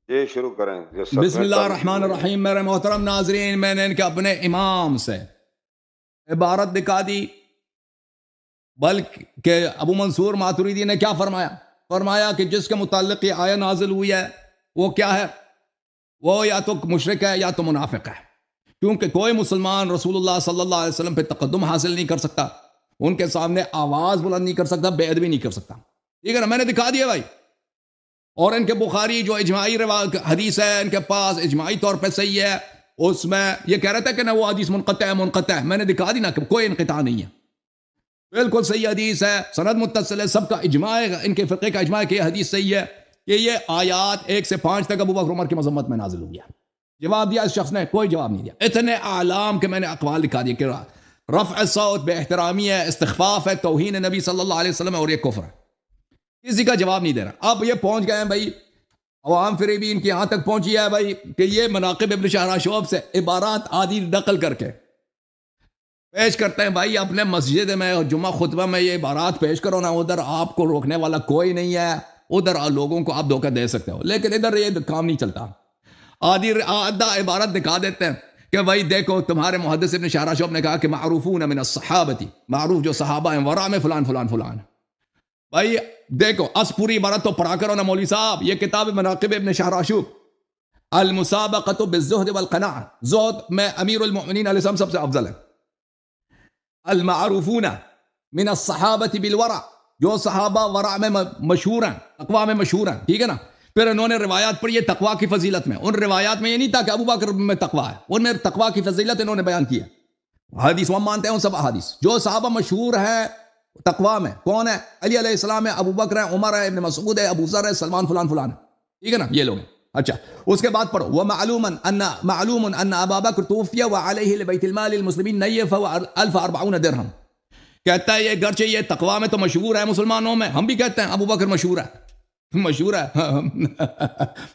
یہ شروع کریں. بسم اللہ الرحمن الرحیم. میرے محترم ناظرین، میں نے ان کے اپنے امام سے عبارت دکھا دی، بلکہ ابو منصور ماتریدی نے کیا فرمایا کہ جس کے متعلق یہ آیت نازل ہوئی ہے وہ کیا ہے؟ وہ یا تو مشرک ہے یا تو منافق ہے، کیونکہ کوئی مسلمان رسول اللہ صلی اللہ علیہ وسلم پہ تقدم حاصل نہیں کر سکتا، ان کے سامنے آواز بلند نہیں کر سکتا، بے ادبی نہیں کر سکتا. ٹھیک ہے نا؟ میں نے دکھا دیا بھائی. اور ان کے بخاری جو اجماعی حدیث ہے ان کے پاس اجماعی طور پہ صحیح ہے، اس میں یہ کہہ رہا تھا کہ نہ وہ حدیث منقطع ہے. میں نے دکھا دی نا کہ کوئی انقطاع نہیں ہے، بالکل صحیح حدیث ہے، سند متصل ہے، سب کا اجماع ہے، ان کے فقہ کا اجماع ہے کہ یہ حدیث صحیح ہے کہ یہ آیات 1 سے 5 تک ابو بکر عمر کی مذمت میں نازل ہوئی ہے. جواب دیا اس شخص نے؟ کوئی جواب نہیں دیا. اتنے اعلام کہ میں نے اقوال لکھا دیے کہ رفع الصوت بے احترامی ہے، استخفاف ہے، توہین نبی صلی اللہ علیہ وسلم ہے، اور یہ کفر ہے. کسی کا جواب نہیں دے رہا. اب یہ پہنچ گئے ہیں بھائی، عوام فریبی ان کی یہاں تک پہنچی ہے بھائی کہ یہ مناقب ابن شہراشوب سے عبارات آدھی نقل کر کے پیش کرتے ہیں. بھائی اپنے مسجد میں جمعہ خطبہ میں یہ عبارات پیش کرو نا، ادھر آپ کو روکنے والا کوئی نہیں ہے، ادھر لوگوں کو آپ دھوکہ دے سکتے ہو، لیکن ادھر یہ کام نہیں چلتا. آدھا عبارت دکھا دیتے ہیں کہ بھائی دیکھو تمہارے محدث ابن شہراشوب نے کہا کہ معروفون من الصحابتی، معروف جو صحابہ ہیں، ورا میں فلان فلان فلان. بھائی دیکھو پوری عبارت تو پڑھا کرو نا مولوی صاحب. یہ کتاب مناقب ابن شہراشوب، المسابقۃ بالزہد والقناعہ، زہد میں امیر المؤمنین علیہ السلام سب سے افضل ہے. المعروفون من الصحابۃ بالورع، جو صحابہ ورع میں مشہور ہیں، تقوی میں مشہور ہیں. ٹھیک ہے نا؟ پھر انہوں نے روایات پڑھی ہے تقوی کی فضیلت میں. ان روایات میں یہ نہیں تھا کہ ابو بکر میں تقوی ہے، ان میں تقوی کی فضیلت انہوں نے بیان کی ہے. حدیث ہم مانتے ہیں ان سب حدیث. جو صحابہ مشہور ہیں تقوی میں کون ہے؟ علی علیہ السلام ہے، ابو بکر ہے، عمر ہے، ابن مسعود ہے، ابو ذر ہے، سلمان فلان فلان ہے. ٹھیک ہے نا؟ یہ لوگ ہیں. اچھا اس کے بعد پڑھو ومعلوم ان ابا بکر توفی وعلیہ لبیت المال المسلمین نیف 1040 درہم. کہتا ہے یہ گرچہ یہ تقوی میں تو مشہور ہے مسلمانوں میں، ہم بھی کہتے ہیں ابو بکر مشہور ہے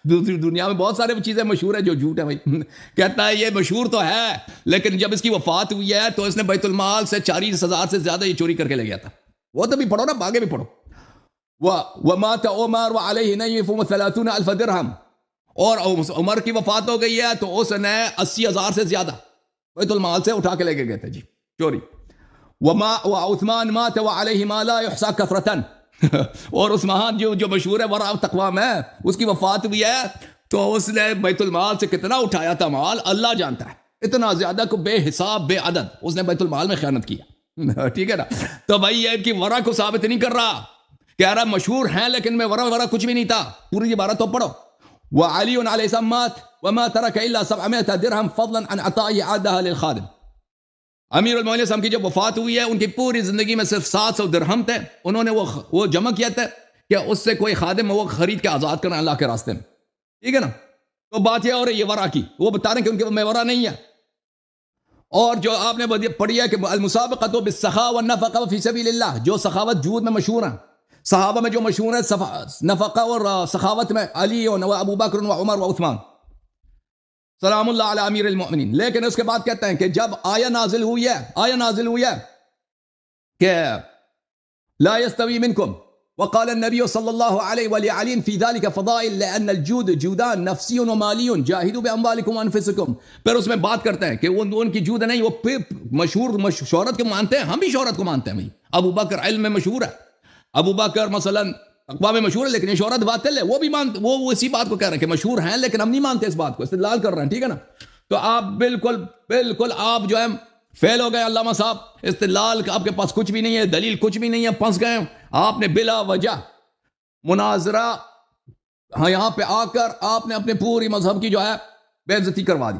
دوسری دنیا میں بہت سارے چیزیں مشہور ہے جو جھوٹ ہے بھائی. کہتا ہے یہ مشہور تو ہے، لیکن جب اس کی وفات ہوئی ہے تو اس نے بیت المال سے 40,000 سے زیادہ یہ چوری کر کے لے گیا تھا. وہ تو بھی پڑھو نا، آگے بھی پڑھو. ومات عمر وعلیہ نیف 30,000 درہم، اور عمر کی وفات ہو گئی ہے تو اس نے 80,000 سے زیادہ بیت المال سے اٹھا کے لے کے گئے تھے جی چوری. وعثمان مات وعلیہ ما لا یحصى کثرۃ، اور عثمان جو مشہور ہے ورع تقوی میں، اس کی وفات ہوئی ہے تو اس نے بیت المال سے کتنا اٹھایا تھا مال اللہ جانتا ہے، اتنا زیادہ کو بے حساب بے عدد اس نے بیت المال میں خیانت کیا. ٹھیک ہے نا؟ تو بھائی یہ ان کی ورع کو ثابت نہیں کر رہا، کہہ رہا مشہور ہیں لیکن میں ورع کچھ بھی نہیں تھا. پوری عبارت تو پڑھو. وعلی علیہ السلام مات وما ترک الا 700 درہم فضلا عن عطاء عادها للخادم. امیر المومنین صاحب کی جب وفات ہوئی ہے ان کی پوری زندگی میں صرف 700 درہم تھے، انہوں نے وہ جمع کیا تھا کہ اس سے کوئی خادم وہ خرید کے آزاد کرنا اللہ کے راستے میں. ٹھیک ہے نا؟ تو بات یہ اور یہ ورع کی، وہ بتا رہے ہیں کہ ان کے میں ورع نہیں ہے. اور جو آپ نے پڑھی ہے کہ المسابقۃ بالسخاء والنفقہ فی سبیل اللہ، جو سخاوت جود میں مشہور ہیں، صحابہ میں جو مشہور ہیں نفقہ اور سخاوت میں، علی و ابو بکر و عمر و عثمان سلام اللہ علی امیر المؤمنین. لیکن اس کے بعد کہتے ہیں کہ جب آیہ نازل ہوئی ہے کہ لا يستوي منكم وقال النبي صلی اللہ علیہ وآلہ فی ذلك فضائل لأن الجود جودان نفسی و مالی جاہدوا باموالکم وانفسکم. پھر اس میں بات کرتے ہیں کہ ان کی جود نہیں، وہ مشہور شہرت کو مانتے ہیں، ہم بھی شہرت کو مانتے ہیں بھائی. ابو بکر علم میں مشہور ہے، ابو بکر مثلا تقوی میں مشہور ہے، لیکن یہ شہرت باطل ہے. وہ بھی مانتے، وہ اسی بات کو کہہ رہے ہیں کہ مشہور ہیں لیکن ہم نہیں مانتے اس بات کو، استدلال کر رہے ہیں. ٹھیک ہے نا؟ تو آپ بالکل آپ جو ہے فیل ہو گئے علامہ صاحب. استدلال آپ کے پاس کچھ بھی نہیں ہے، دلیل کچھ بھی نہیں ہے، پھنس گئے. آپ نے بلا وجہ مناظرہ یہاں پہ آ کر آپ نے اپنے پوری مذہب کی جو ہے بے عزتی کروا دی.